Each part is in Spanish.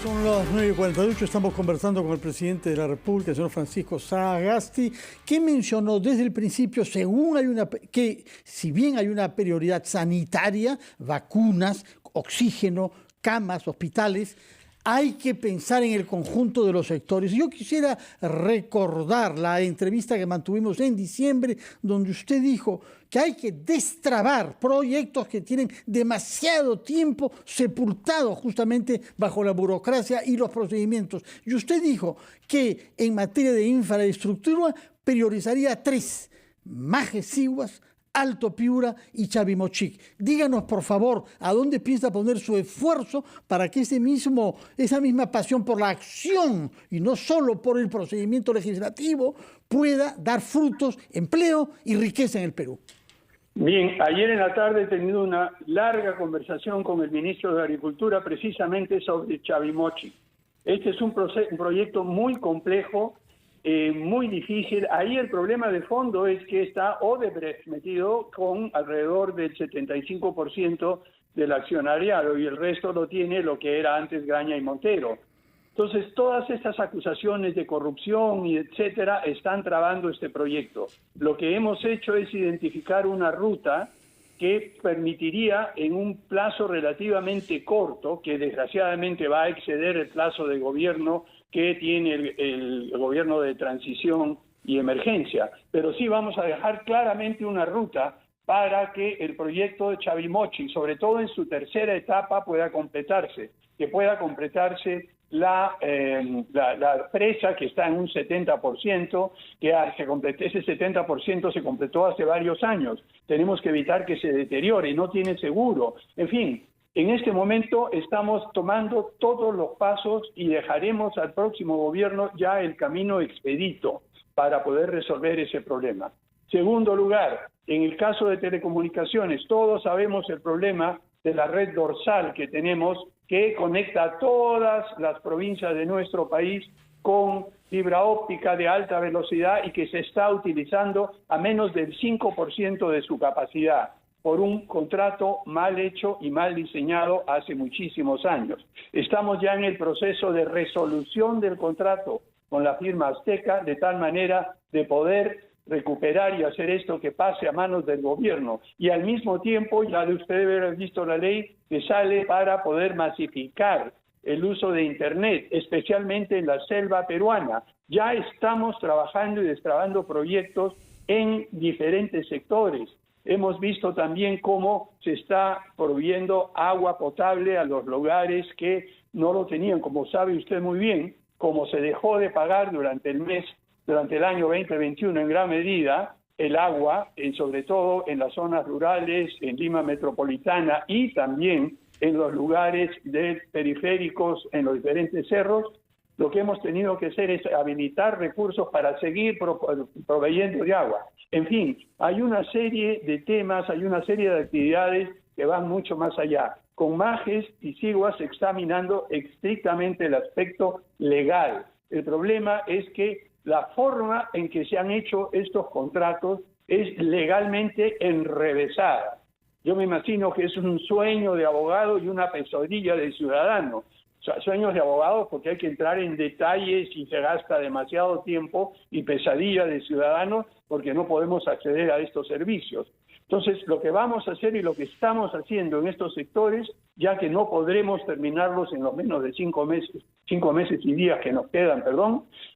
Son las 9:48, estamos conversando con el presidente de la República, el señor Francisco Sagasti, que mencionó desde el principio, que si bien hay una prioridad sanitaria, vacunas, oxígeno, camas, hospitales, hay que pensar en el conjunto de los sectores. Yo quisiera recordar la entrevista que mantuvimos en diciembre, donde usted dijo que hay que destrabar proyectos que tienen demasiado tiempo sepultados justamente bajo la burocracia y los procedimientos. Y usted dijo que en materia de infraestructura priorizaría 3: Majes Siguas, Alto Piura y Chavimochic. Díganos, por favor, a dónde piensa poner su esfuerzo para que esa misma pasión por la acción y no solo por el procedimiento legislativo pueda dar frutos, empleo y riqueza en el Perú. Bien, ayer en la tarde he tenido una larga conversación con el ministro de Agricultura precisamente sobre Chavimochic. Este es un proyecto muy complejo, muy difícil. Ahí el problema de fondo es que está Odebrecht metido con alrededor del 75% del accionariado y el resto lo tiene lo que era antes Graña y Montero. Entonces, todas estas acusaciones de corrupción y etcétera están trabando este proyecto. Lo que hemos hecho es identificar una ruta que permitiría en un plazo relativamente corto, que desgraciadamente va a exceder el plazo de gobierno que tiene el gobierno de transición y emergencia. Pero sí vamos a dejar claramente una ruta para que el proyecto de Chavimochic, sobre todo en su tercera etapa, pueda completarse, que pueda completarse la presa, que está en un 70%, ese 70% se completó hace varios años. Tenemos que evitar que se deteriore, no tiene seguro. En fin, en este momento estamos tomando todos los pasos y dejaremos al próximo gobierno ya el camino expedito para poder resolver ese problema. Segundo lugar, en el caso de telecomunicaciones, todos sabemos el problema de la red dorsal que tenemos, que conecta a todas las provincias de nuestro país con fibra óptica de alta velocidad y que se está utilizando a menos del 5% de su capacidad por un contrato mal hecho y mal diseñado hace muchísimos años. Estamos ya en el proceso de resolución del contrato con la firma Azteca, de tal manera de poder recuperar y hacer esto que pase a manos del gobierno. Y al mismo tiempo, ya de usted debe haber visto la ley que sale para poder masificar el uso de Internet, especialmente en la selva peruana. Ya estamos trabajando y destrabando proyectos en diferentes sectores. Hemos visto también cómo se está proveyendo agua potable a los lugares que no lo tenían, como sabe usted muy bien, como se dejó de pagar durante el año 2021 en gran medida el agua, sobre todo en las zonas rurales, en Lima metropolitana y también en los lugares periféricos, en los diferentes cerros. Lo que hemos tenido que hacer es habilitar recursos para seguir proveyendo de agua. En fin, hay una serie de temas, hay una serie de actividades que van mucho más allá. Con Majes y Siguas examinando estrictamente el aspecto legal. El problema es que la forma en que se han hecho estos contratos es legalmente enrevesada. Yo me imagino que es un sueño de abogado y una pesadilla de ciudadano. O sea, sueños de abogados porque hay que entrar en detalles y se gasta demasiado tiempo, y pesadilla de ciudadanos porque no podemos acceder a estos servicios. Entonces, lo que vamos a hacer y lo que estamos haciendo en estos sectores, ya que no podremos terminarlos en los menos de 5 meses y días que nos quedan,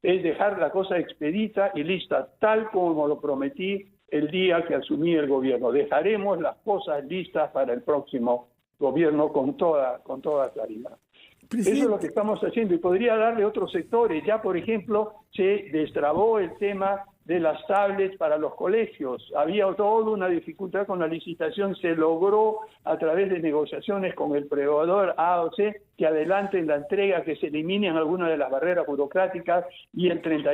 es dejar la cosa expedita y lista, tal como lo prometí el día que asumí el gobierno. Dejaremos las cosas listas para el próximo gobierno con toda claridad. Presidente. Eso es lo que estamos haciendo y podría darle otros sectores. Ya, por ejemplo, se destrabó el tema de las tablets para los colegios. Había toda una dificultad con la licitación. Se logró a través de negociaciones con el proveedor AOC que adelanten la entrega, que se eliminen algunas de las barreras burocráticas, y el 30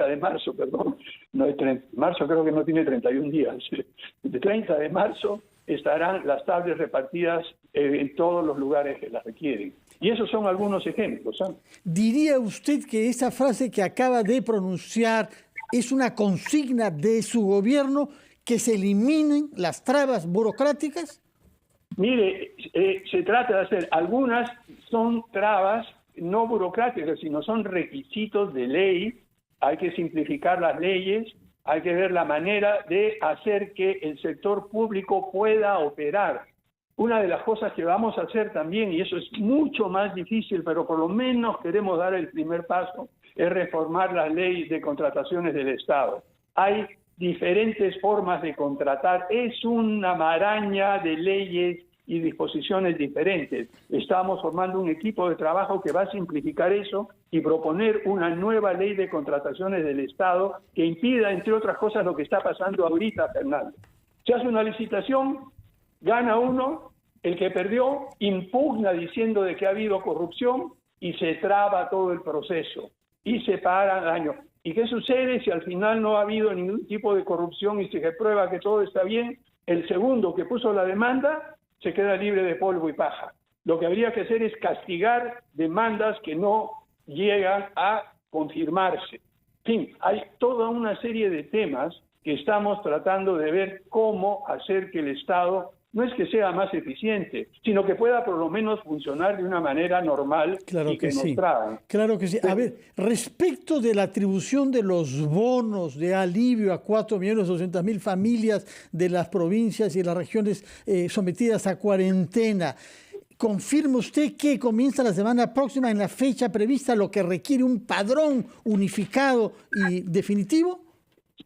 de marzo, marzo creo que no tiene 31 días, el 30 de marzo estarán las tablets repartidas en todos los lugares que las requieren. Y esos son algunos ejemplos. ¿Diría usted que esa frase que acaba de pronunciar es una consigna de su gobierno, que se eliminen las trabas burocráticas? Mire, se trata de hacer, algunas son trabas no burocráticas, sino son requisitos de ley. Hay que simplificar las leyes, hay que ver la manera de hacer que el sector público pueda operar. Una de las cosas que vamos a hacer también, y eso es mucho más difícil, pero por lo menos queremos dar el primer paso, es reformar la ley de contrataciones del Estado. Hay diferentes formas de contratar, es una maraña de leyes y disposiciones diferentes. Estamos formando un equipo de trabajo que va a simplificar eso y proponer una nueva ley de contrataciones del Estado que impida, entre otras cosas, lo que está pasando ahorita, Fernando. Se hace una licitación, gana uno, el que perdió impugna diciendo de que ha habido corrupción y se traba todo el proceso y se pagan daños. ¿Y qué sucede si al final no ha habido ningún tipo de corrupción y se prueba que todo está bien? El segundo que puso la demanda se queda libre de polvo y paja. Lo que habría que hacer es castigar demandas que no llegan a confirmarse. En fin, hay toda una serie de temas que estamos tratando de ver cómo hacer que el Estado no es que sea más eficiente, sino que pueda por lo menos funcionar de una manera normal. Claro y que sí. nos tragan. Claro que sí. A ver, respecto de la atribución de los bonos de alivio a 4.200.000 familias de las provincias y las regiones sometidas a cuarentena, ¿confirma usted que comienza la semana próxima en la fecha prevista, lo que requiere un padrón unificado y definitivo?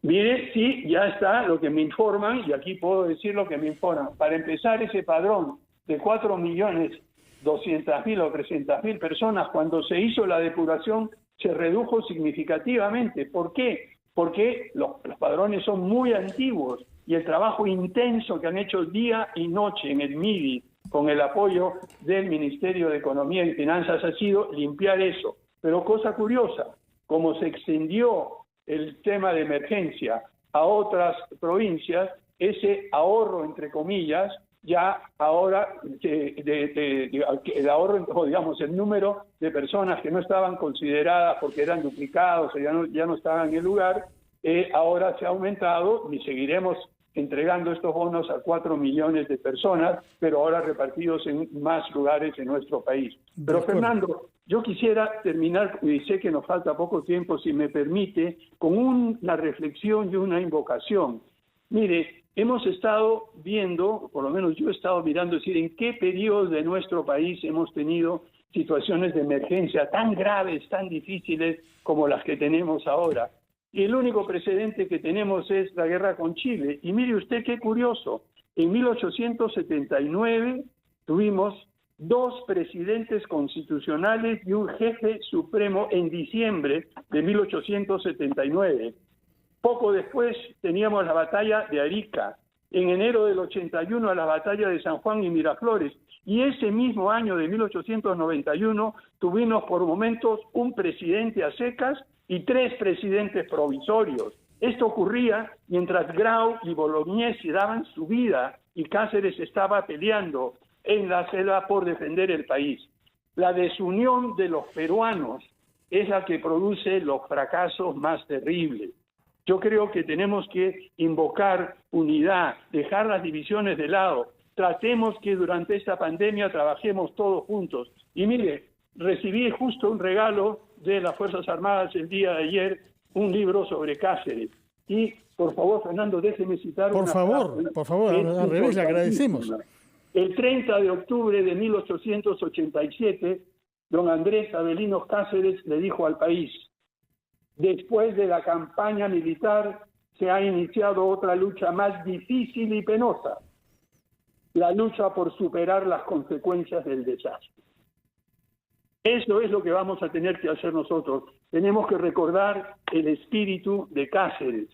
Mire, sí, ya está lo que me informan, y aquí puedo decir lo que me informan. Para empezar, ese padrón de 4.200.000 o 300.000 personas, cuando se hizo la depuración, se redujo significativamente. ¿Por qué? Porque los padrones son muy antiguos y el trabajo intenso que han hecho día y noche en el MIDI, con el apoyo del Ministerio de Economía y Finanzas, ha sido limpiar eso. Pero cosa curiosa, como se extendió el tema de emergencia a otras provincias, ese ahorro, entre comillas, ya ahora, el ahorro, digamos, el número de personas que no estaban consideradas porque eran duplicados o ya no estaban en el lugar, ahora se ha aumentado y seguiremos entregando estos bonos a 4 millones de personas, pero ahora repartidos en más lugares en nuestro país. Pero Fernando, yo quisiera terminar, y sé que nos falta poco tiempo, si me permite, con una reflexión y una invocación. Mire, hemos estado viendo, por lo menos yo he estado mirando, es decir, en qué periodos de nuestro país hemos tenido situaciones de emergencia tan graves, tan difíciles como las que tenemos ahora. Y el único precedente que tenemos es la guerra con Chile. Y mire usted qué curioso, en 1879 tuvimos 2 presidentes constitucionales y un jefe supremo en diciembre de 1879. Poco después teníamos la batalla de Arica, en enero del 81 a la batalla de San Juan y Miraflores, y ese mismo año de 1891 tuvimos por momentos un presidente a secas y 3 presidentes provisorios. Esto ocurría mientras Grau y Bolognesi daban su vida y Cáceres estaba peleando en la selva por defender el país. La desunión de los peruanos es la que produce los fracasos más terribles. Yo creo que tenemos que invocar unidad, dejar las divisiones de lado. Tratemos que durante esta pandemia trabajemos todos juntos. Y mire, recibí justo un regalo de las Fuerzas Armadas el día de ayer, un libro sobre Cáceres. Y, por favor, Fernando, déjeme citar Por favor, al revés, le agradecemos. El 30 de octubre de 1887, don Andrés Avelino Cáceres le dijo al país: después de la campaña militar se ha iniciado otra lucha más difícil y penosa, la lucha por superar las consecuencias del desastre. Eso es lo que vamos a tener que hacer nosotros. Tenemos que recordar el espíritu de Cáceres,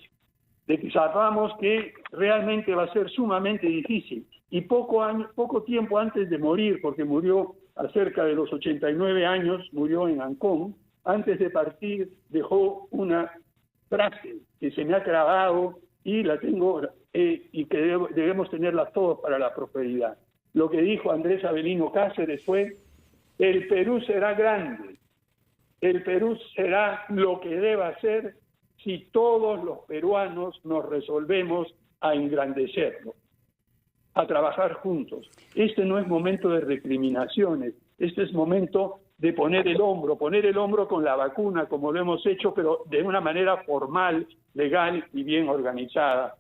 de que sabemos que realmente va a ser sumamente difícil. Y poco tiempo antes de morir, porque murió a cerca de los 89 años, murió en Ancón, antes de partir dejó una frase que se me ha grabado y la tengo y que debemos tenerla todos para la prosperidad. Lo que dijo Andrés Avelino Cáceres fue: el Perú será grande, el Perú será lo que deba ser si todos los peruanos nos resolvemos a engrandecerlo. a trabajar juntos. Este no es momento de recriminaciones, este es momento de poner el hombro con la vacuna, como lo hemos hecho, pero de una manera formal, legal y bien organizada.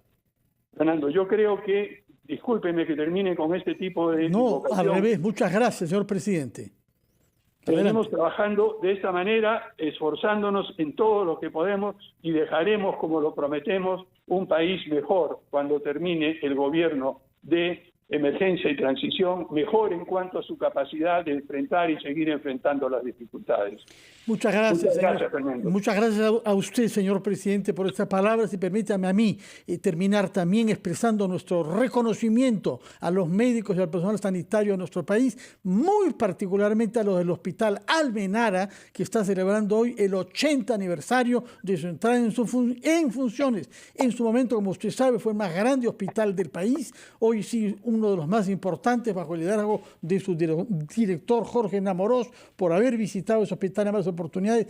Fernando, yo creo que, discúlpeme que termine con este tipo de... No, al revés, muchas gracias, señor presidente. Seguimos trabajando de esta manera, esforzándonos en todo lo que podemos y dejaremos, como lo prometemos, un país mejor cuando termine el gobierno de emergencia y transición, mejor en cuanto a su capacidad de enfrentar y seguir enfrentando las dificultades. Muchas gracias, señor. Fernando. Muchas gracias a usted, señor presidente, por estas palabras, y permítame a mí terminar también expresando nuestro reconocimiento a los médicos y al personal sanitario de nuestro país, muy particularmente a los del Hospital Almenara, que está celebrando hoy el 80 aniversario de su entrada en funciones. En su momento, como usted sabe, fue el más grande hospital del país, hoy sí uno de los más importantes bajo el liderazgo de su director Jorge Namorós, por haber visitado ese hospital en varias oportunidades